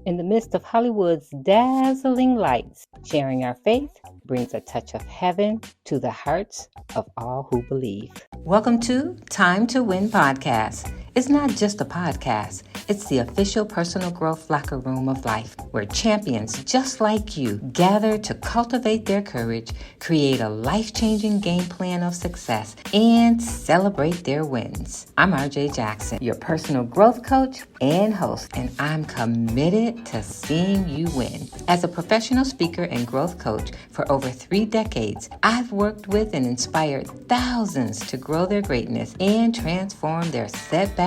In the midst of Hollywood's dazzling lights, sharing our faith brings a touch of heaven to the hearts of all who believe. Welcome to Time to Win Podcast. It's not just a podcast. It's the official personal growth locker room of life, where champions just like you gather to cultivate their courage, create a life-changing game plan of success, and celebrate their wins. I'm RJJackson, your personal growth coach and host, and I'm committed to seeing you win. As a professional speaker and growth coach for over 3 decades, I've worked with and inspired thousands to grow their greatness and transform their setbacks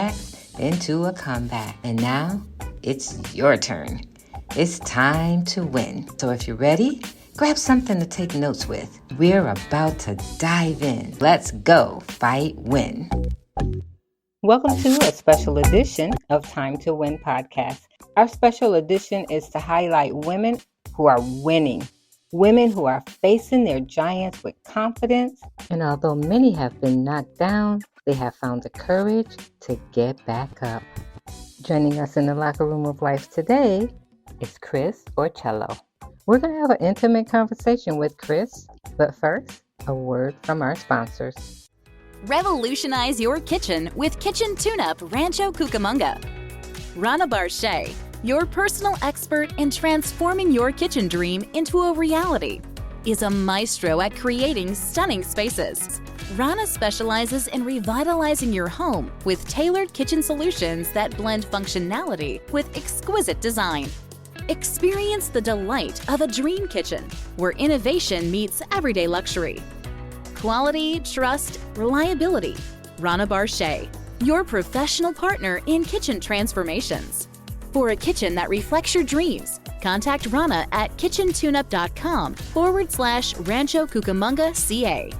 into a comeback. And now it's your turn. It's time to win. So if you're ready, grab something to take notes with. We're about to dive in. Let's go fight win. Welcome to a special edition of Time to Win podcast. Our special edition is to highlight women who are winning. Women who are facing their giants with confidence. And although many have been knocked down, they have found the courage to get back up. Joining us in the locker room of life today is Kris Orticello. We're going to have an intimate conversation with Kris, but first, a word from our sponsors. Revolutionize your kitchen with Kitchen Tune-Up Rancho Cucamonga. Rana Barche, your personal expert in transforming your kitchen dream into a reality, is a maestro at creating stunning spaces. Rana specializes in revitalizing your home with tailored kitchen solutions that blend functionality with exquisite design. Experience the delight of a dream kitchen, where innovation meets everyday luxury. Quality, trust, reliability. Rana Barche, your professional partner in kitchen transformations. For a kitchen that reflects your dreams, contact Rana at kitchentuneup.com/Rancho Cucamonga CA.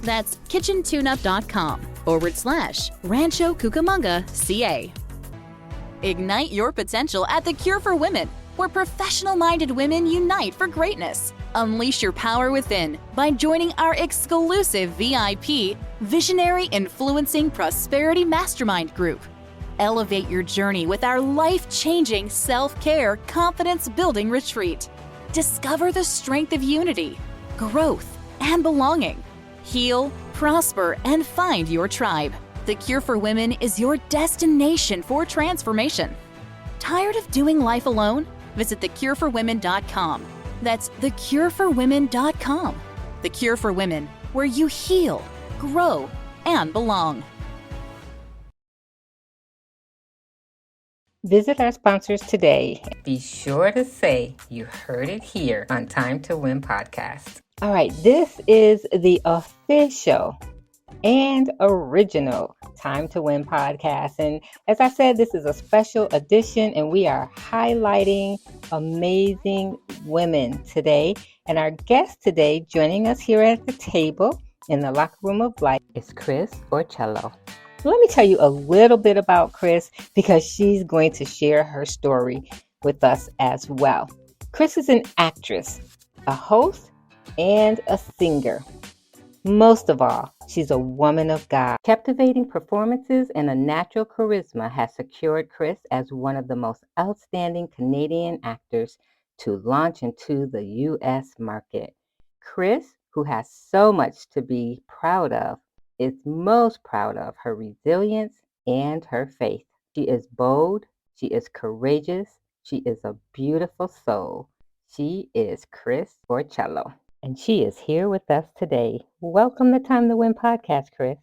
That's kitchentuneup.com/Rancho Cucamonga CA. Ignite your potential at The Cure for Women, where professional-minded women unite for greatness. Unleash your power within by joining our exclusive VIP Visionary Influencing Prosperity Mastermind Group. Elevate your journey with our life-changing self-care confidence-building retreat. Discover the strength of unity, growth, and belonging. Heal, prosper, and find your tribe. The Cure for Women is your destination for transformation. Tired of doing life alone? Visit thecureforwomen.com. That's thecureforwomen.com. The Cure for Women, where you heal, grow, and belong. Visit our sponsors today. Be sure to say you heard it here on Time to Win podcast. All right, this is the official and original Time to Win podcast. And as I said, this is a special edition, and we are highlighting amazing women today. And our guest today, joining us here at the table in the locker room of life, is Kris Orticello. Let me tell you a little bit about Kris, because she's going to share her story with us as well. Kris is an actress, a host, and a singer. Most of all, she's a woman of God. Captivating performances and a natural charisma has secured Kris as one of the most outstanding Canadian actors to launch into the U.S. market. Kris, who has so much to be proud of, is most proud of her resilience and her faith. She is bold, she is courageous, she is a beautiful soul. She is Kris Orticello, and she is here with us today. Welcome to Time to Win podcast, Kris.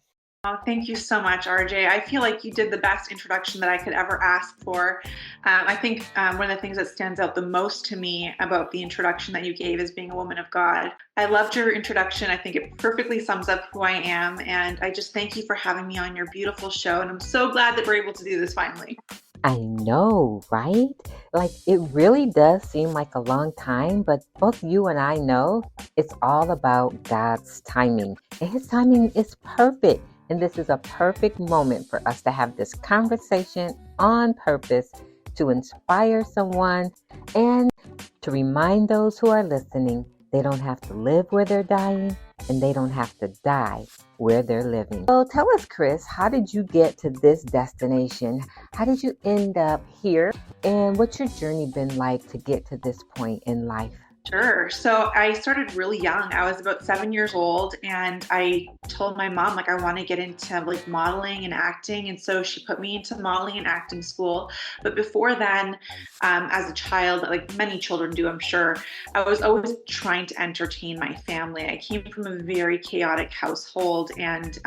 Oh, thank you so much, RJ. I feel like you did the best introduction that I could ever ask for. I think one of the things that stands out the most to me about the introduction that you gave is being a woman of God. I loved your introduction. I think it perfectly sums up who I am. And I just thank you for having me on your beautiful show. And I'm so glad that we're able to do this finally. I know, right? Like, it really does seem like a long time, but both you and I know it's all about God's timing. And His timing is perfect. And this is a perfect moment for us to have this conversation on purpose to inspire someone and to remind those who are listening they don't have to live where they're dying. and they don't have to die where they're living. So tell us, Kris, how did you get to this destination? How did you end up here? And what's your journey been like to get to this point in life? Sure. So I started really young. I was about 7 years old, and I told my mom, like, I want to get into like modeling and acting. And so she put me into modeling and acting school. But before then, as a child, like many children do, I'm sure, I was always trying to entertain my family. I came from a very chaotic household, and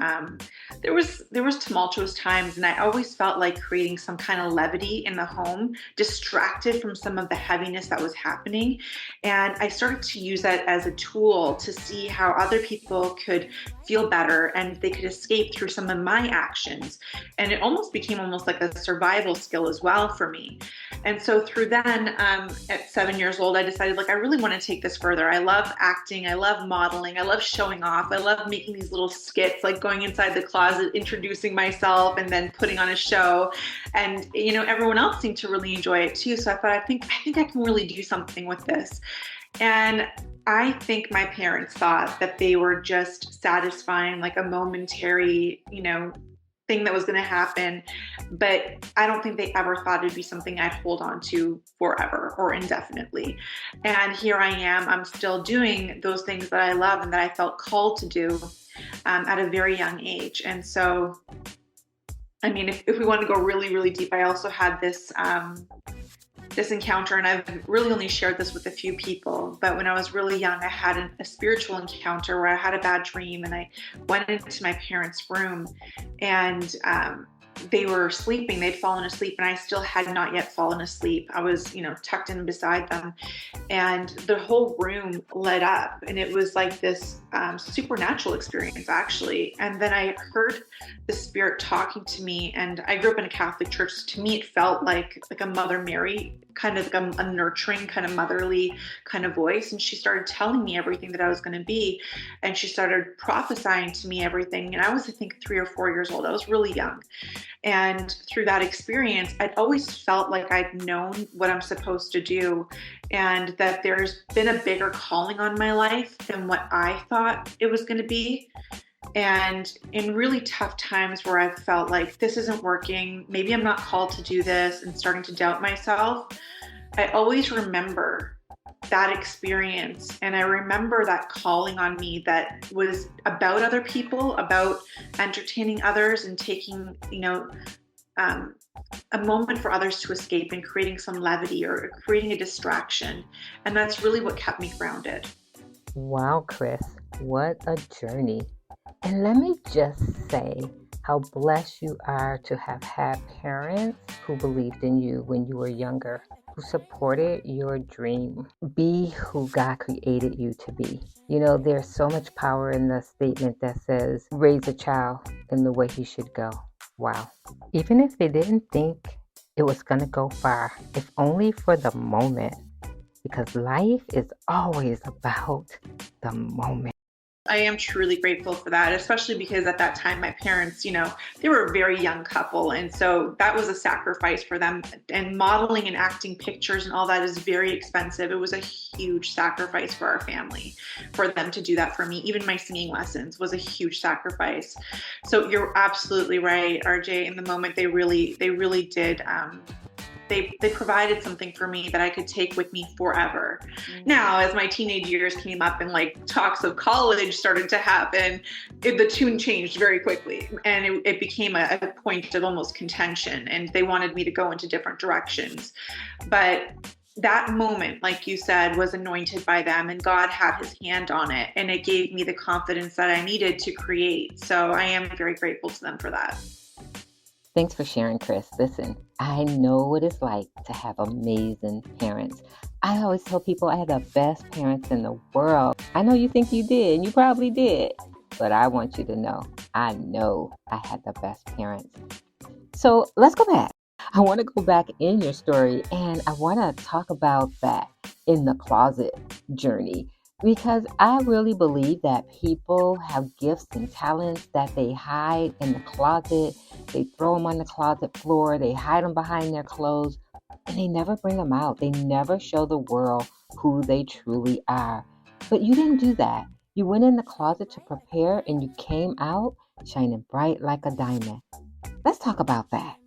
there was tumultuous times, and I always felt like creating some kind of levity in the home, distracted from some of the heaviness that was happening. And I started to use that as a tool to see how other people could feel better and they could escape through some of my actions. And it almost became almost like a survival skill as well for me. And so through then, at 7 years old, I decided, like, I really want to take this further. I love acting. I love modeling. I love showing off. I love making these little skits, like going inside the closet, introducing myself, and then putting on a show. And, everyone else seemed to really enjoy it too. So I thought, I think I can really do something with this. And I think my parents thought that they were just satisfying like a momentary, thing that was going to happen. But I don't think they ever thought it'd be something I'd hold on to forever or indefinitely. And here I am. I'm still doing those things that I love and that I felt called to do at a very young age. And so, I mean, if we want to go really, really deep, I also had this encounter, and I've really only shared this with a few people, but when I was really young, I had a spiritual encounter where I had a bad dream, and I went into my parents' room, and they were sleeping. They'd fallen asleep, and I still had not yet fallen asleep. I was, tucked in beside them, and the whole room lit up, and it was like this supernatural experience, actually. And then I heard the Spirit talking to me, and I grew up in a Catholic church. So to me, it felt like a Mother Mary, kind of like a nurturing, kind of motherly kind of voice. And she started telling me everything that I was going to be, and she started prophesying to me everything. And I was, I think, 3 or 4 years old. I was really young. And through that experience, I'd always felt like I'd known what I'm supposed to do, and that there's been a bigger calling on my life than what I thought it was going to be. And in really tough times where I've felt like this isn't working, maybe I'm not called to do this, and starting to doubt myself, I always remember that experience. And I remember that calling on me that was about other people, about entertaining others and taking, a moment for others to escape and creating some levity or creating a distraction. And that's really what kept me grounded. Wow, Kris, what a journey. And let me just say how blessed you are to have had parents who believed in you when you were younger, who supported your dream. Be who God created you to be. There's so much power in the statement that says, raise a child in the way he should go. Wow. Even if they didn't think it was going to go far, if only for the moment, because life is always about the moment. I am truly grateful for that, especially because at that time, my parents, they were a very young couple. And so that was a sacrifice for them. And modeling and acting pictures and all that is very expensive. It was a huge sacrifice for our family, for them to do that for me. Even my singing lessons was a huge sacrifice. So you're absolutely right, RJ. In the moment, they really did. They provided something for me that I could take with me forever. Mm-hmm. Now, as my teenage years came up and like talks of college started to happen, the tune changed very quickly, and it became a point of almost contention, and they wanted me to go into different directions. But that moment, like you said, was anointed by them, and God had his hand on it, and it gave me the confidence that I needed to create. So I am very grateful to them for that. Thanks for sharing, Kris. Listen, I know what it's like to have amazing parents. I always tell people I had the best parents in the world. I know you think you did, and you probably did, but I want you to know I had the best parents. So let's go back. I want to go back in your story, and I want to talk about that in the closet journey, because I really believe that people have gifts and talents that they hide in the closet. They throw them on the closet floor. They hide them behind their clothes, and they never bring them out. They never show the world who they truly are. But you didn't do that. You went in the closet to prepare and you came out shining bright like a diamond. Let's talk about that.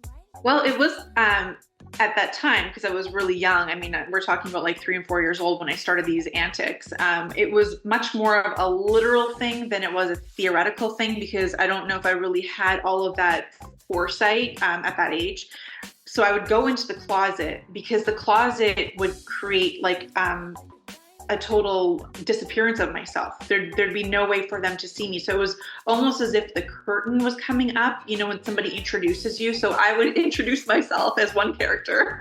Well, it was at that time, because I was really young. I mean, we're talking about like 3 and 4 years old when I started these antics. It was much more of a literal thing than it was a theoretical thing, because I don't know if I really had all of that foresight at that age. So I would go into the closet, because the closet would create like a total disappearance of myself. There'd be no way for them to see me. So it was almost as if the curtain was coming up, you know, when somebody introduces you. So I would introduce myself as one character.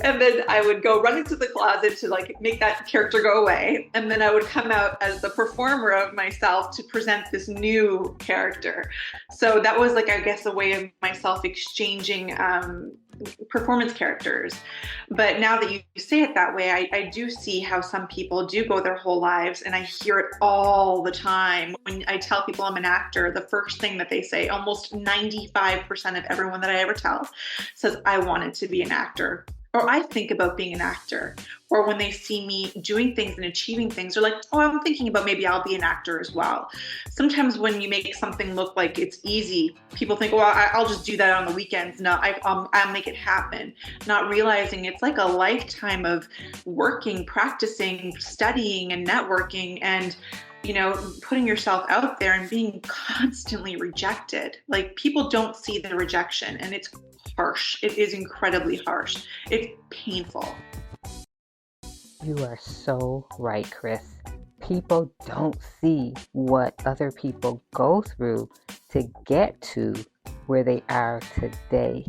And then I would go run into the closet to like make that character go away. And then I would come out as the performer of myself to present this new character. So that was like, I guess, a way of myself exchanging performance characters. But now that you say it that way, I do see how some people do go their whole lives, and I hear it all the time. When I tell people I'm an actor, the first thing that they say, almost 95% of everyone that I ever tell says, I wanted to be an actor, or I think about being an actor. Or when they see me doing things and achieving things, they're like, oh, I'm thinking about maybe I'll be an actor as well. Sometimes when you make something look like it's easy, people think, well, I'll just do that on the weekends. No, I'll make it happen. Not realizing it's like a lifetime of working, practicing, studying, and networking, and you know, putting yourself out there and being constantly rejected. Like, people don't see the rejection, and it's harsh. It is incredibly harsh. It's painful. You are so right, Kris. People don't see what other people go through to get to where they are today.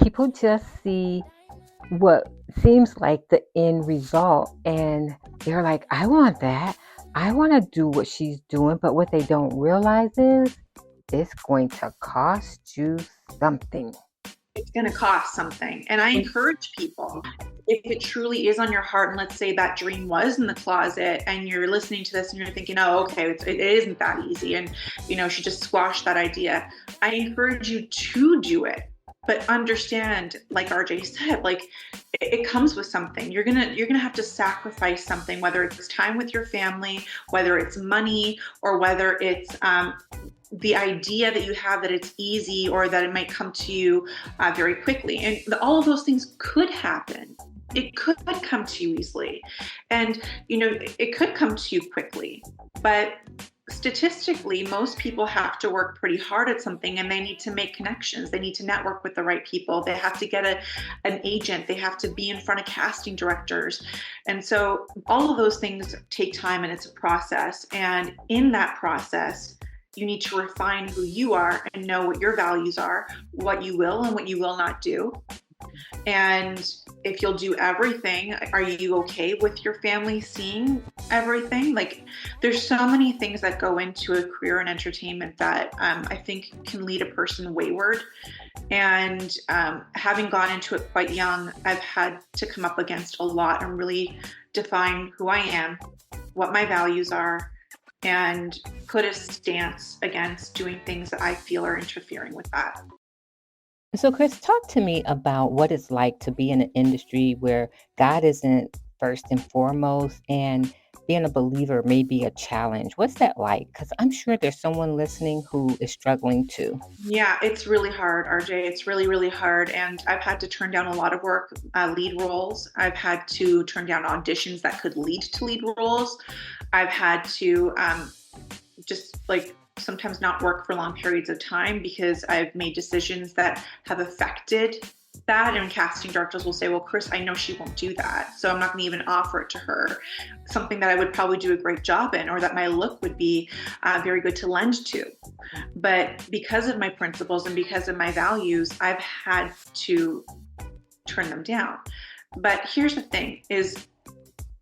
People just see what seems like the end result, and they're like, I want that. I want to do what she's doing. But what they don't realize is it's going to cost you something. It's going to cost something. And I encourage people, if it truly is on your heart, and let's say that dream was in the closet, and you're listening to this and you're thinking, oh, okay, it isn't that easy, and you know, she just squashed that idea. I encourage you to do it, but understand, like RJ said, like it comes with something. You're gonna have to sacrifice something, whether it's time with your family, whether it's money, or whether it's the idea that you have that it's easy, or that it might come to you very quickly. And all of those things could happen. It could come to you easily, and you know, it could come to you quickly. But statistically, most people have to work pretty hard at something, and they need to make connections. They need to network with the right people. They have to get an agent. They have to be in front of casting directors. And so all of those things take time, and it's a process. And in that process, you need to refine who you are and know what your values are, what you will and what you will not do. And if you'll do everything, are you okay with your family seeing everything? Like, there's so many things that go into a career in entertainment that I think can lead a person wayward. And having gone into it quite young, I've had to come up against a lot and really define who I am, what my values are, and put a stance against doing things that I feel are interfering with that. So, Kris, talk to me about what it's like to be in an industry where God isn't first and foremost, and being a believer may be a challenge. What's that like? Because I'm sure there's someone listening who is struggling too. Yeah, it's really hard, RJ. It's really, really hard. And I've had to turn down a lot of work, lead roles. I've had to turn down auditions that could lead to lead roles. I've had to just like sometimes not work for long periods of time because I've made decisions that have affected that. And casting directors will say, well, Kris, I know she won't do that, so I'm not going to even offer it to her. Something that I would probably do a great job in, or that my look would be very good to lend to. But because of my principles and because of my values, I've had to turn them down. But here's the thing is,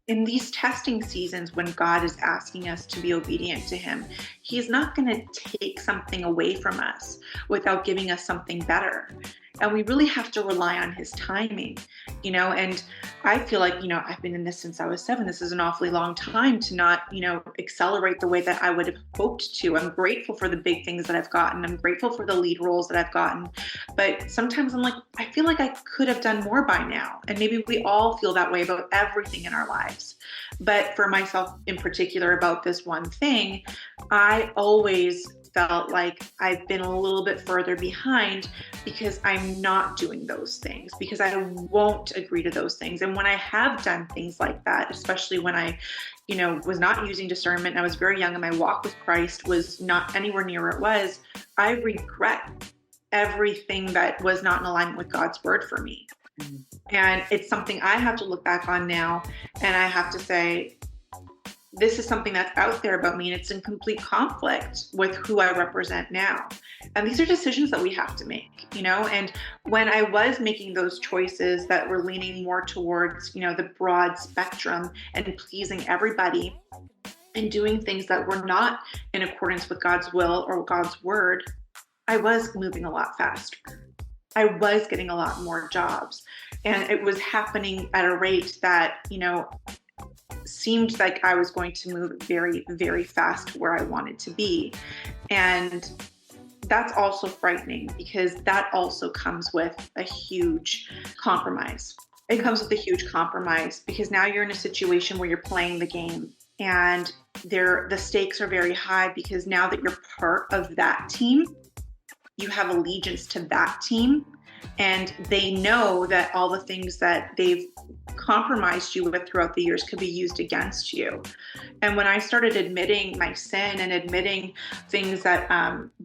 in these testing seasons, when God is asking us to be obedient to him, he's not going to take something away from us without giving us something better. And we really have to rely on his timing, and I feel like, I've been in this since I was 7. This is an awfully long time to not, accelerate the way that I would have hoped to. I'm grateful for the big things that I've gotten. I'm grateful for the lead roles that I've gotten. But sometimes I'm like, I feel like I could have done more by now. And maybe we all feel that way about everything in our lives. But for myself in particular, about this one thing, I always felt like I've been a little bit further behind because I'm not doing those things, because I won't agree to those things. And when I have done things like that, especially when I, was not using discernment, and I was very young and my walk with Christ was not anywhere near where it was, I regret everything that was not in alignment with God's word for me. And it's something I have to look back on now, and I have to say, this is something that's out there about me, and it's in complete conflict with who I represent now. And these are decisions that we have to make, and when I was making those choices that were leaning more towards, the broad spectrum and pleasing everybody and doing things that were not in accordance with God's will or God's word, I was moving a lot faster. I was getting a lot more jobs, and it was happening at a rate that, seemed like I was going to move very, very fast to where I wanted to be. And that's also frightening, because that also comes with a huge compromise. It comes with a huge compromise because now you're in a situation where you're playing the game, and the stakes are very high, because now that you're part of that team, you have allegiance to that team, and they know that all the things that they've compromised you with throughout the years could be used against you. And when I started admitting my sin and admitting things that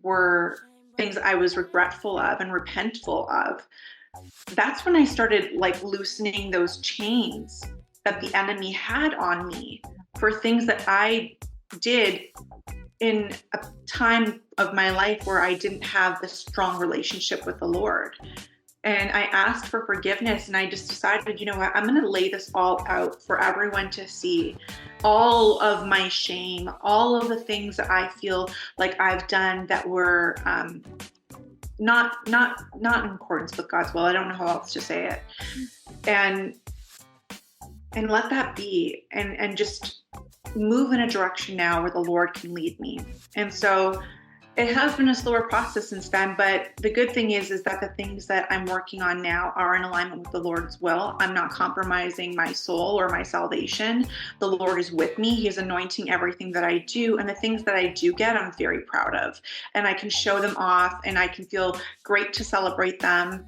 were things I was regretful of and repentful of, that's when I started loosening those chains that the enemy had on me for things that I did in a time of my life where I didn't have the strong relationship with the Lord. And I asked for forgiveness, and I just decided, you know what, I'm going to lay this all out for everyone to see. All of my shame, all of the things that I feel like I've done that were not in accordance with God's will. I don't know how else to say it. And let that be, and just move in a direction now where the Lord can lead me. And so it has been a slower process since then, but the good thing is that the things that I'm working on now are in alignment with the Lord's will. I'm not compromising my soul or my salvation. The Lord is with me. He is anointing everything that I do, and the things that I do get, I'm very proud of, and I can show them off, and I can feel great to celebrate them.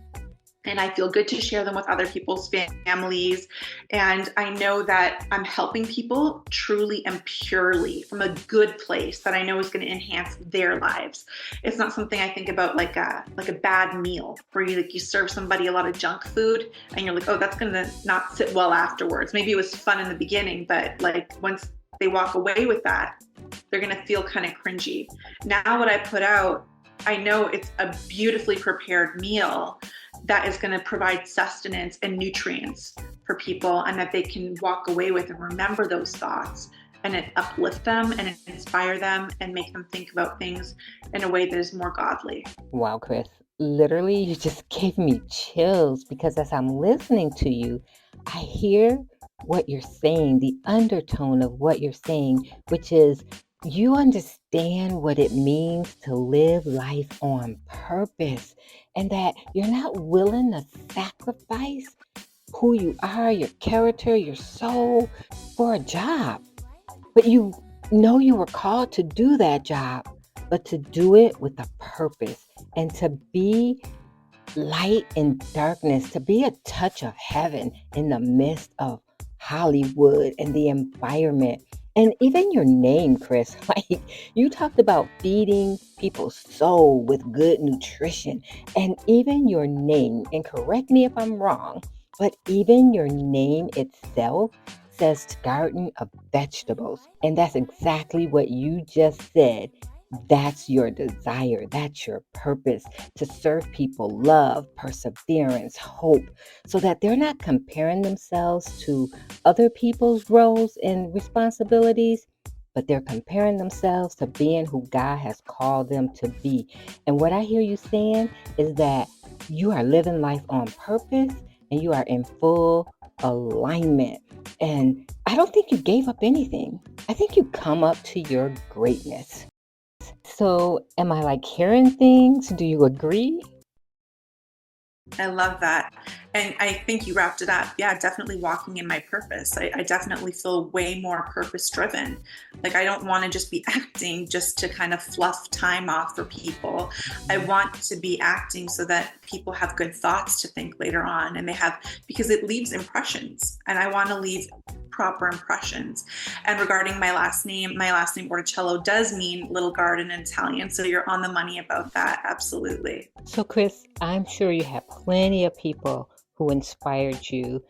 And I feel good to share them with other people's families. And I know that I'm helping people truly and purely from a good place that I know is going to enhance their lives. It's not something I think about like a bad meal where you serve somebody a lot of junk food and you're like, oh, that's going to not sit well afterwards. Maybe it was fun in the beginning, but once they walk away with that, they're going to feel kind of cringy. Now what I put out, I know it's a beautifully prepared meal that is going to provide sustenance and nutrients for people, and that they can walk away with and remember those thoughts, and it uplift them and inspire them and make them think about things in a way that is more godly. Wow, Kris. Literally, you just gave me chills, because as I'm listening to you, I hear what you're saying, the undertone of what you're saying, which is you understand what it means to live life on purpose, and that you're not willing to sacrifice who you are, your character, your soul for a job. But you know you were called to do that job, but to do it with a purpose, and to be light in darkness, to be a touch of heaven in the midst of Hollywood and the environment. And even your name, Kris, you talked about feeding people's soul with good nutrition. And even your name, and correct me if I'm wrong, but even your name itself says garden of vegetables. And that's exactly what you just said. That's your desire. That's your purpose, to serve people love, perseverance, hope, so that they're not comparing themselves to other people's roles and responsibilities, but they're comparing themselves to being who God has called them to be. And what I hear you saying is that you are living life on purpose and you are in full alignment. And I don't think you gave up anything. I think you come up to your greatness. So am I like hearing things? Do you agree? I love that. And I think you wrapped it up. Yeah, definitely walking in my purpose. I definitely feel way more purpose driven. Like, I don't want to just be acting just to kind of fluff time off for people. I want to be acting so that people have good thoughts to think later on, and because it leaves impressions, and I want to leave proper impressions. And regarding my last name Orticello does mean little garden in Italian. So you're on the money about that. Absolutely. So Kris, I'm sure you have plenty of people who inspired you,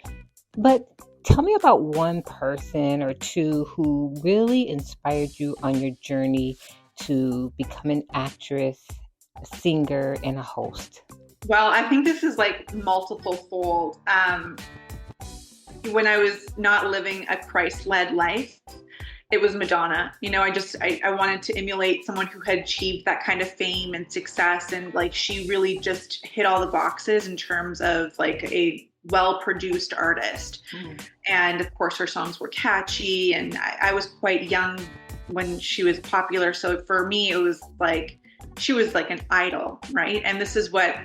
but tell me about one person or two who really inspired you on your journey to become an actress, a singer, and a host. Well, I think this is like multiple fold. When I was not living a Christ-led life, it was Madonna. I wanted to emulate someone who had achieved that kind of fame and success. And like, she really just hit all the boxes in terms of like a well-produced artist. And of course, her songs were catchy. And I was quite young when she was popular. So for me, it was like, she was like an idol, right? And this is what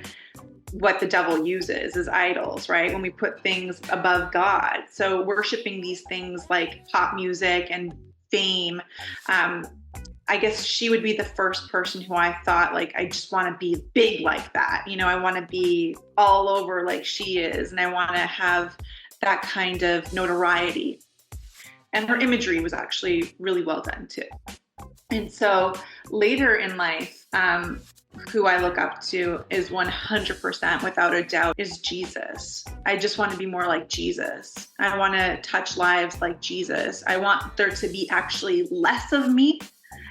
the devil uses is idols, right? When we put things above God. So worshiping these things like pop music and fame, I guess she would be the first person who I thought, like, I just want to be big like that. I want to be all over like she is, and I want to have that kind of notoriety. And her imagery was actually really well done too. And so later in life, who I look up to is 100% without a doubt is Jesus. I just want to be more like Jesus. I want to touch lives like Jesus. I want there to be actually less of me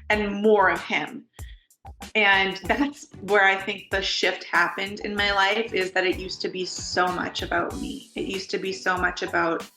and more of him. And that's where I think the shift happened in my life, is that it used to be so much about me. It used to be so much about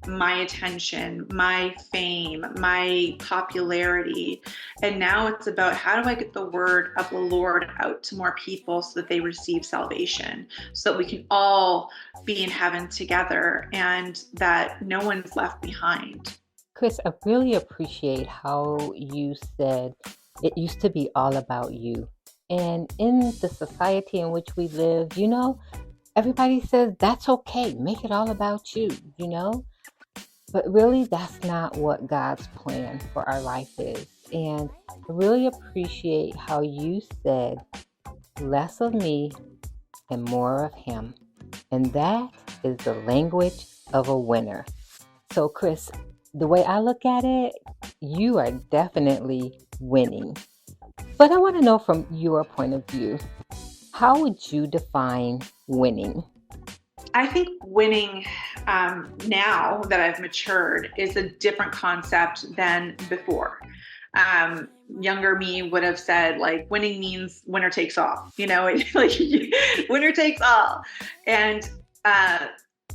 my attention, my fame, my popularity. And now it's about, how do I get the word of the Lord out to more people so that they receive salvation, so that we can all be in heaven together and that no one's left behind. Kris, I really appreciate how you said it used to be all about you. And in the society in which we live, everybody says that's okay. Make it all about you, But really, that's not what God's plan for our life is. And I really appreciate how you said less of me and more of him. And that is the language of a winner. So Kris, the way I look at it, you are definitely winning. But I want to know from your point of view, how would you define winning? I think winning, now that I've matured, is a different concept than before. Younger me would have said, like, winning means winner takes all, like winner takes all. And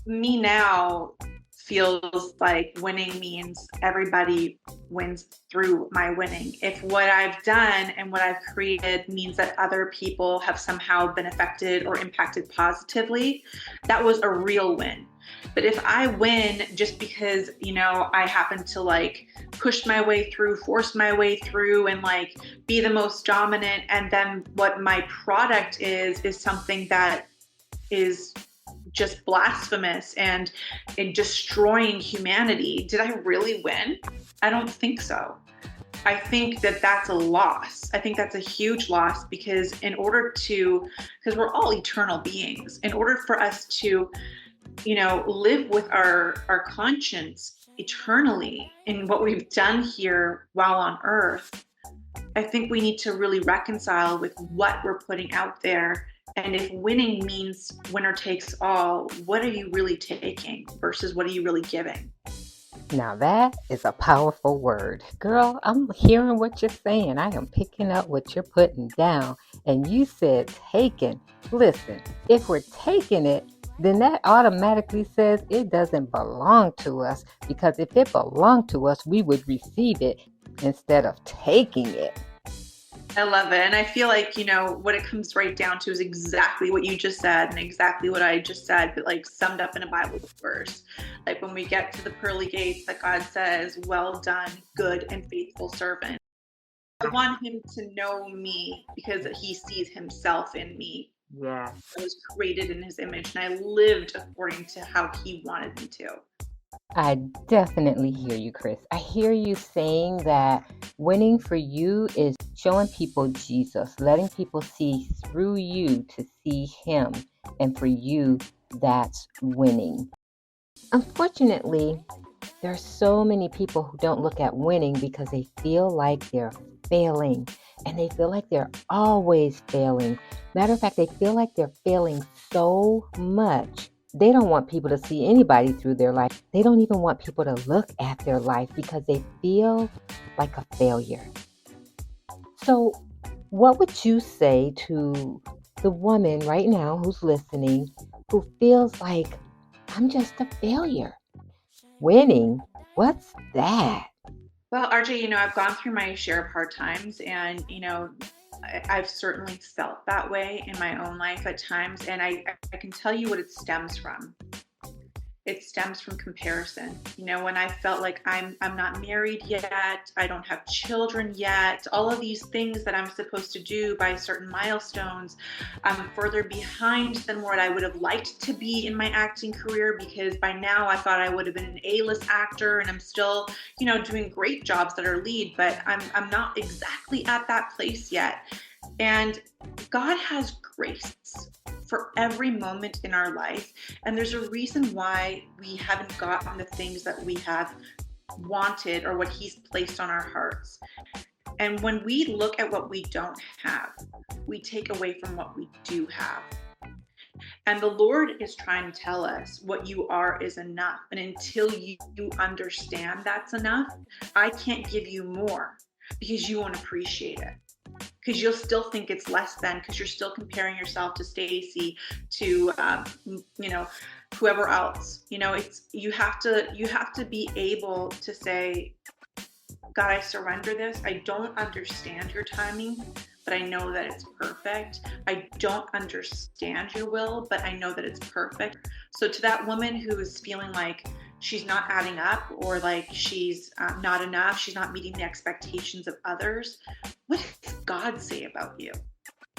me now feels like winning means everybody wins through my winning. If what I've done and what I've created means that other people have somehow been affected or impacted positively, that was a real win. But if I win just because, I happen to like push my way through, force my way through, and like be the most dominant, and then what my product is something that is just blasphemous and destroying humanity, did I really win? I don't think so. I think that that's a loss. I think that's a huge loss, because because we're all eternal beings, in order for us to, live with our conscience eternally in what we've done here while on earth, I think we need to really reconcile with what we're putting out there. And if winning means winner takes all, what are you really taking versus what are you really giving? Now that is a powerful word. Girl, I'm hearing what you're saying. I am picking up what you're putting down. And you said taking. Listen, if we're taking it, then that automatically says it doesn't belong to us. Because if it belonged to us, we would receive it. instead of taking it. I love it. And I feel like, what it comes right down to is exactly what you just said and exactly what I just said, but like summed up in a Bible verse. Like when we get to the pearly gates that God says, well done, good and faithful servant. I want him to know me because he sees himself in me. Yes. I was created in his image and I lived according to how he wanted me to. I definitely hear you, Kris. I hear you saying that winning for you is showing people Jesus, letting people see through you to see him. And for you, that's winning. Unfortunately, there are so many people who don't look at winning because they feel like they're failing. And they feel like they're always failing. Matter of fact, they feel like they're failing so much. They don't want people to see anybody through their life. They don't even want people to look at their life because they feel like a failure. So what would you say to the woman right now who's listening who feels like, I'm just a failure? Winning? What's that? Well, RJ, I've gone through my share of hard times and, I've certainly felt that way in my own life at times. And I can tell you what it stems from. It stems from comparison. When I felt like I'm not married yet, I don't have children yet, all of these things that I'm supposed to do by certain milestones, I'm further behind than what I would have liked to be in my acting career, because by now I thought I would have been an A-list actor, and I'm still, doing great jobs that are lead, but I'm not exactly at that place yet. And God has grace for every moment in our life. And there's a reason why we haven't gotten the things that we have wanted or what he's placed on our hearts. And when we look at what we don't have, we take away from what we do have. And the Lord is trying to tell us what you are is enough. And until you understand that's enough, I can't give you more because you won't appreciate it. Because you'll still think it's less than, because you're still comparing yourself to Stacy, to whoever else. You have to be able to say, God, I surrender this. I don't understand your timing, but I know that it's perfect. I don't understand your will, but I know that it's perfect. So to that woman who is feeling like she's not adding up, or like she's not enough, she's not meeting the expectations of others, what does God say about you?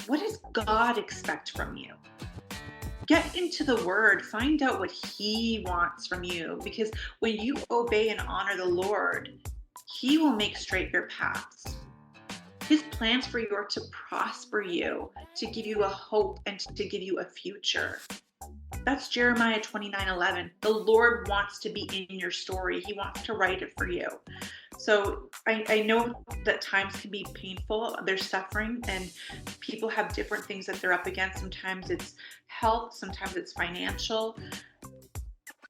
What does God expect from you? Get into the Word, find out what He wants from you, because when you obey and honor the Lord, He will make straight your paths. His plans for you are to prosper you, to give you a hope, and to give you a future. That's Jeremiah 29:11. The Lord wants to be in your story. He wants to write it for you. So I know that times can be painful. There's suffering, and people have different things that they're up against. Sometimes it's health, sometimes it's financial.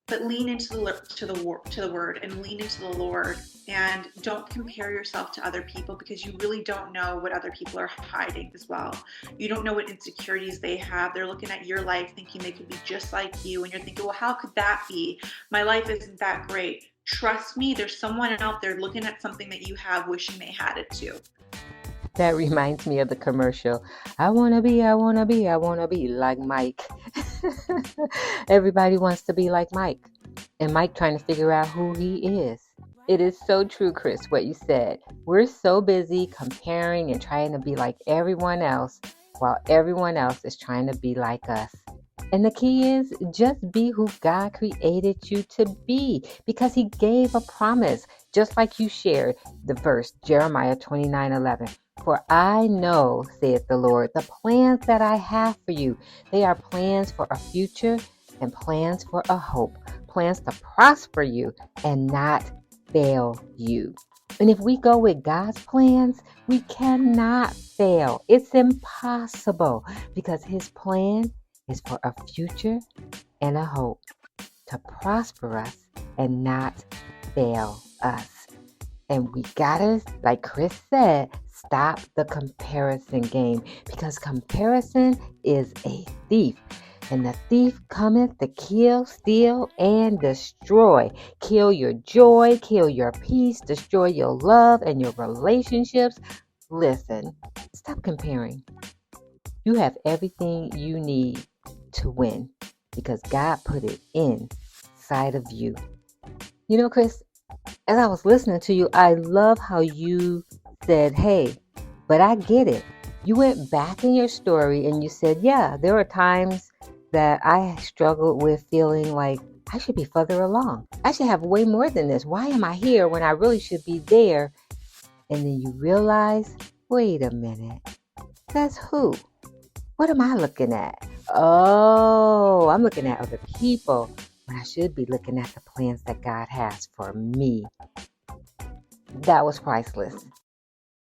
But lean into the Word and lean into the Lord, and don't compare yourself to other people, because you really don't know what other people are hiding as well. You don't know what insecurities they have. They're looking at your life thinking they could be just like you, and you're thinking, well, how could that be? My life isn't that great. Trust me, there's someone out there looking at something that you have, wishing they had it too. That reminds me of the commercial. I want to be like Mike. Everybody wants to be like Mike. And Mike trying to figure out who he is. It is so true, Kris, what you said. We're so busy comparing and trying to be like everyone else, while everyone else is trying to be like us. And the key is just be who God created you to be, because he gave a promise, just like you shared the verse, Jeremiah 29:11. For I know, saith the Lord, the plans that I have for you, they are plans for a future and plans for a hope, plans to prosper you and not fail you. And if we go with God's plans, we cannot fail. It's impossible, because his plan is for a future and a hope, to prosper us and not fail us. And we gotta, like Kris said, stop the comparison game, because comparison is a thief. And the thief cometh to kill, steal, and destroy. Kill your joy, kill your peace, destroy your love and your relationships. Listen, stop comparing. You have everything you need to win because God put it inside of you. You know, Kris, as I was listening to you, I love how you said, hey, but I get it. You went back in your story and you said, yeah, there are times that I struggled with feeling like I should be further along. I should have way more than this. Why am I here when I really should be there? And then you realize, wait a minute, says who? What am I looking at? Oh, I'm looking at other people when I should be looking at the plans that God has for me. That was priceless.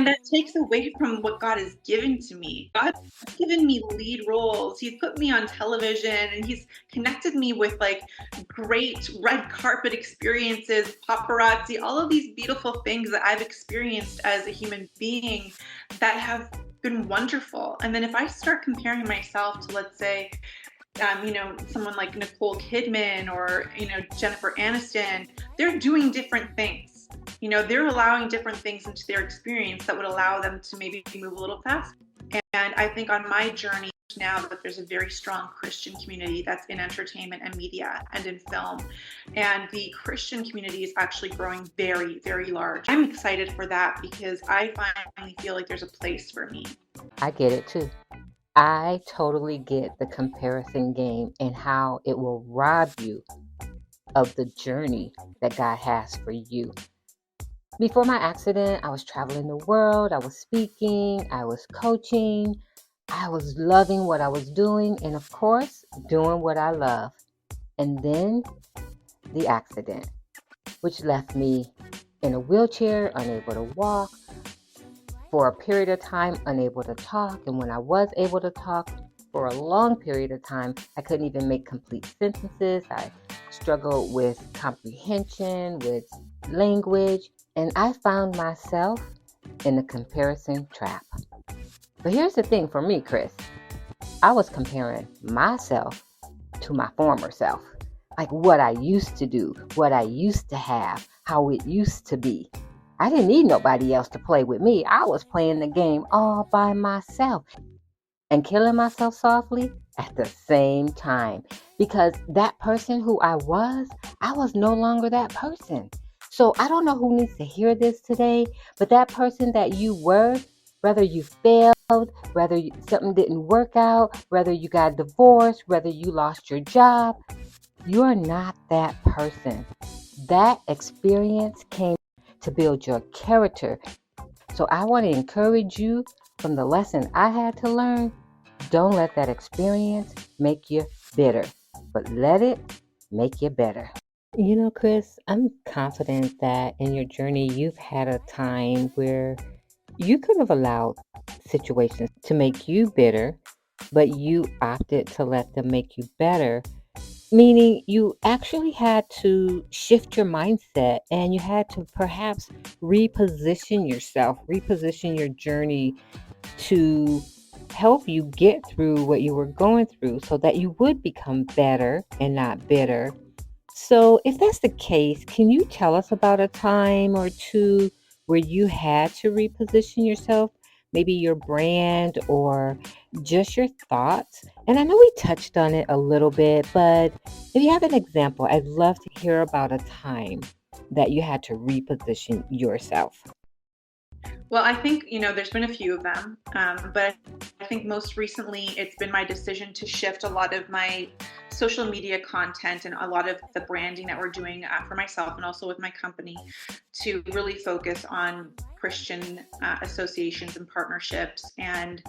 And that takes away from what God has given to me. God's given me lead roles. He's put me on television and he's connected me with like great red carpet experiences, paparazzi, all of these beautiful things that I've experienced as a human being that have been wonderful. And then if I start comparing myself to, let's say, someone like Nicole Kidman or, Jennifer Aniston, they're doing different things. They're allowing different things into their experience that would allow them to maybe move a little faster. And I think on my journey now that there's a very strong Christian community that's in entertainment and media and in film. And the Christian community is actually growing very, very large. I'm excited for that because I finally feel like there's a place for me. I get it too. I totally get the comparison game and how it will rob you of the journey that God has for you. Before my accident, I was traveling the world, I was speaking, I was coaching, I was loving what I was doing, and of course, doing what I love. And then the accident, which left me in a wheelchair, unable to walk, for a period of time, unable to talk. And when I was able to talk for a long period of time, I couldn't even make complete sentences. I struggled with comprehension, with language, and I found myself in the comparison trap. But here's the thing for me, Kris. I was comparing myself to my former self. Like what I used to do, what I used to have, how it used to be. I didn't need nobody else to play with me. I was playing the game all by myself and killing myself softly at the same time. Because that person who I was no longer that person. So I don't know who needs to hear this today, but that person that you were, whether you failed, whether something didn't work out, whether you got divorced, whether you lost your job, you're not that person. That experience came to build your character. So I want to encourage you from the lesson I had to learn. Don't let that experience make you bitter, but let it make you better. You know, Kris, I'm confident that in your journey, you've had a time where you could have allowed situations to make you bitter, but you opted to let them make you better. Meaning you actually had to shift your mindset and you had to perhaps reposition yourself, reposition your journey to help you get through what you were going through so that you would become better and not bitter. So if that's the case, can you tell us about a time or two where you had to reposition yourself, maybe your brand or just your thoughts? And I know we touched on it a little bit, but if you have an example, I'd love to hear about a time that you had to reposition yourself. Well, I think, there's been a few of them, but I think most recently it's been my decision to shift a lot of my social media content and a lot of the branding that we're doing for myself and also with my company to really focus on Christian associations and partnerships and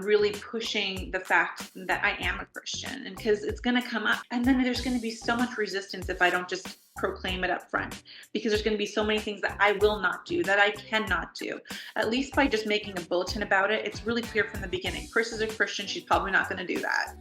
really pushing the fact that I am a Christian, and because it's going to come up and then there's going to be so much resistance if I don't just proclaim it up front, because there's going to be so many things that I will not do, that I cannot do. At least by just making a bulletin about it, it's really clear from the beginning. Kris is a Christian, she's probably not going to do that.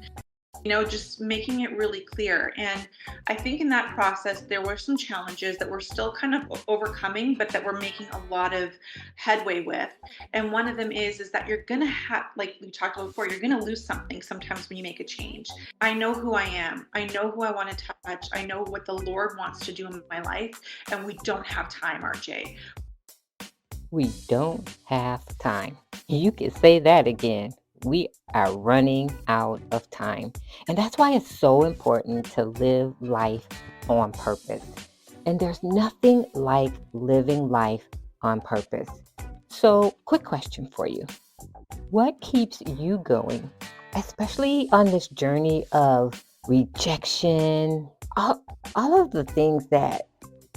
Just making it really clear. And I think in that process, there were some challenges that we're still kind of overcoming, but that we're making a lot of headway with. And one of them is that you're going to have, like we talked about before, you're going to lose something sometimes when you make a change. I know who I am. I know who I want to touch. I know what the Lord wants to do in my life. And we don't have time, RJ. We don't have time. You can say that again. We are running out of time. And that's why it's so important to live life on purpose. And there's nothing like living life on purpose. So, quick question for you. What keeps you going, especially on this journey of rejection, all of the things that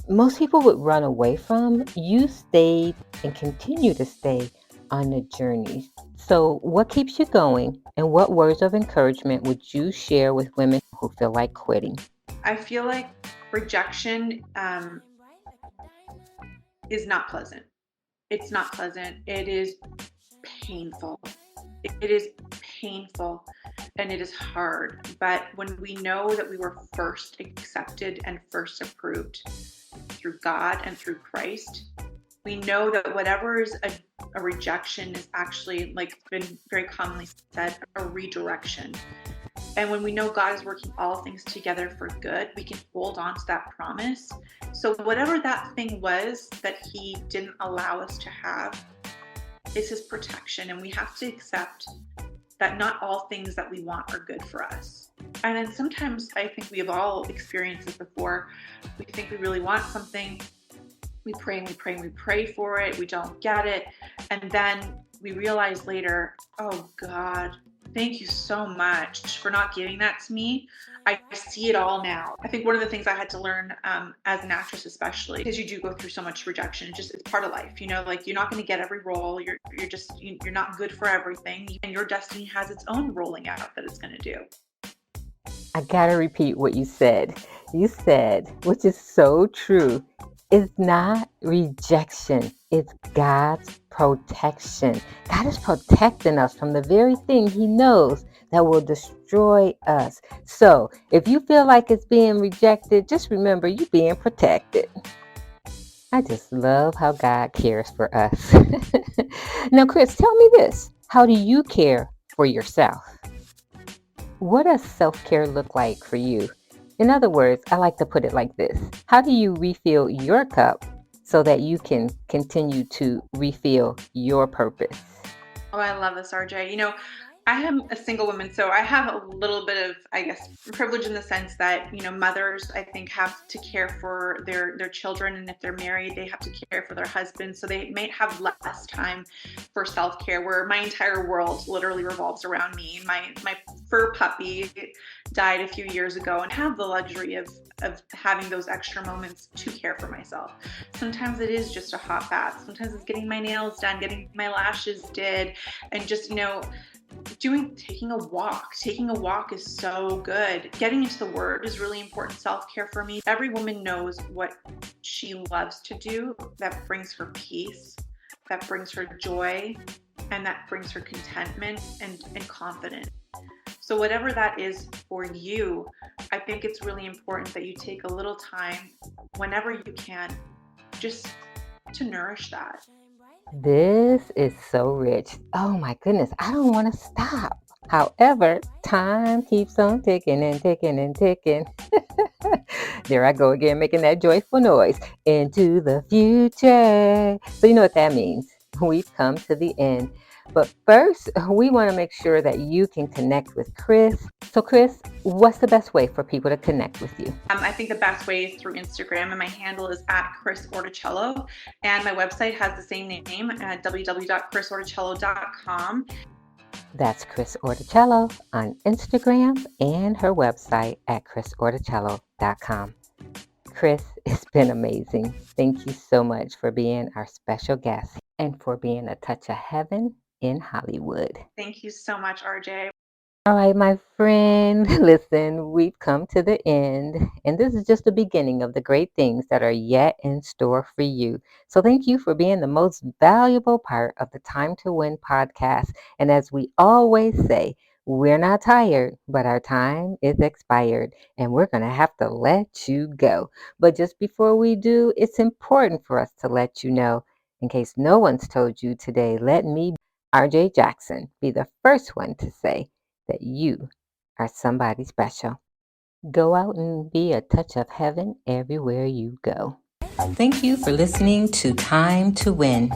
most people would run away from? You stayed and continue to stay on the journey. So, what keeps you going, and what words of encouragement would you share with women who feel like quitting? I feel like rejection is not pleasant. It's not pleasant. It is painful. It is painful and it is hard. But when we know that we were first accepted and first approved through God and through Christ, we know that whatever is a rejection is actually, like been very commonly said, a redirection. And when we know God is working all things together for good, we can hold on to that promise. So whatever that thing was that He didn't allow us to have is His protection. And we have to accept that not all things that we want are good for us. And then sometimes I think we have all experienced this before. We think we really want something. We pray and we pray and we pray for it. We don't get it. And then we realize later, oh God, thank you so much for not giving that to me. I see it all now. I think one of the things I had to learn as an actress, especially because you do go through so much rejection, it's part of life, like you're not going to get every role. You're not good for everything. And your destiny has its own rolling out that it's going to do. I got to repeat what you said. You said, which is so true, it's not rejection. It's God's protection. God is protecting us from the very thing He knows that will destroy us. So if you feel like it's being rejected, just remember you're being protected. I just love how God cares for us. Now, Kris, tell me this. How do you care for yourself? What does self-care look like for you? In other words, I like to put it like this. How do you refill your cup so that you can continue to refill your purpose? Oh, I love this, RJ. I am a single woman, so I have a little bit of, I guess, privilege in the sense that, mothers, I think, have to care for their children. And if they're married, they have to care for their husbands. So they may have less time for self-care, where my entire world literally revolves around me. My fur puppy died a few years ago, and have the luxury of having those extra moments to care for myself. Sometimes it is just a hot bath. Sometimes it's getting my nails done, getting my lashes did, and just, taking a walk. Taking a walk is so good. Getting into the Word is really important self-care for me. Every woman knows what she loves to do that brings her peace, that brings her joy, and that brings her contentment and confidence. So whatever that is for you, I think it's really important that you take a little time whenever you can just to nourish that. This is so rich. Oh my goodness, I don't want to stop. However, time keeps on ticking and ticking and ticking. There I go again, making that joyful noise. Into the future. So you know what that means. We've come to the end. But first, we want to make sure that you can connect with Kris. So Kris, what's the best way for people to connect with you? I think the best way is through Instagram, and my handle is @Kris Orticello, and my website has the same name at www.krisorticello.com. That's Kris Orticello on Instagram, and her website at krisorticello.com. Kris, it's been amazing. Thank you so much for being our special guest and for being a touch of heaven in Hollywood. Thank you so much, RJ. All right, my friend, listen, we've come to the end, and this is just the beginning of the great things that are yet in store for you. So thank you for being the most valuable part of the Time to Win podcast. And as we always say, We're not tired, but our time is expired, and we're going to have to let you go. But just before we do, it's important for us to let you know, in case no one's told you today, let me, RJJackson, be the first one to say that you are somebody special. Go out and be a touch of heaven everywhere you go. Thank you for listening to Time to Win.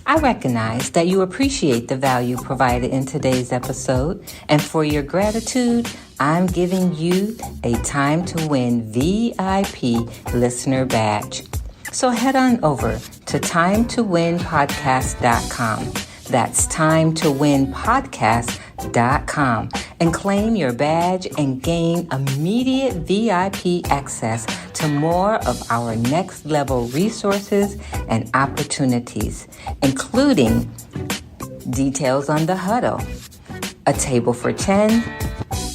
I recognize that you appreciate the value provided in today's episode, and for your gratitude, I'm giving you a Time to Win VIP listener badge. So head on over to timetowinpodcast.com. That's timetowinpodcast.com and claim your badge and gain immediate VIP access to more of our next level resources and opportunities, including details on the huddle, a table for 10,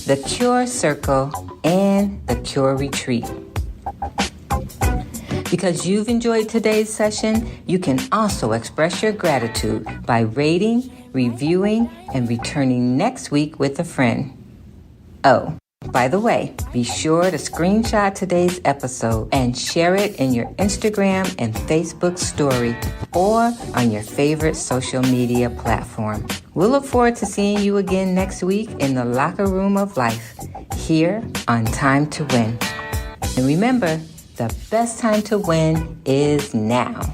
the Cure Circle, and the Cure Retreat. Because you've enjoyed today's session, you can also express your gratitude by rating, reviewing, and returning next week with a friend. Oh, by the way, be sure to screenshot today's episode and share it in your Instagram and Facebook story or on your favorite social media platform. We'll look forward to seeing you again next week in the locker room of life, here on Time to Win. And remember, the best time to win is now.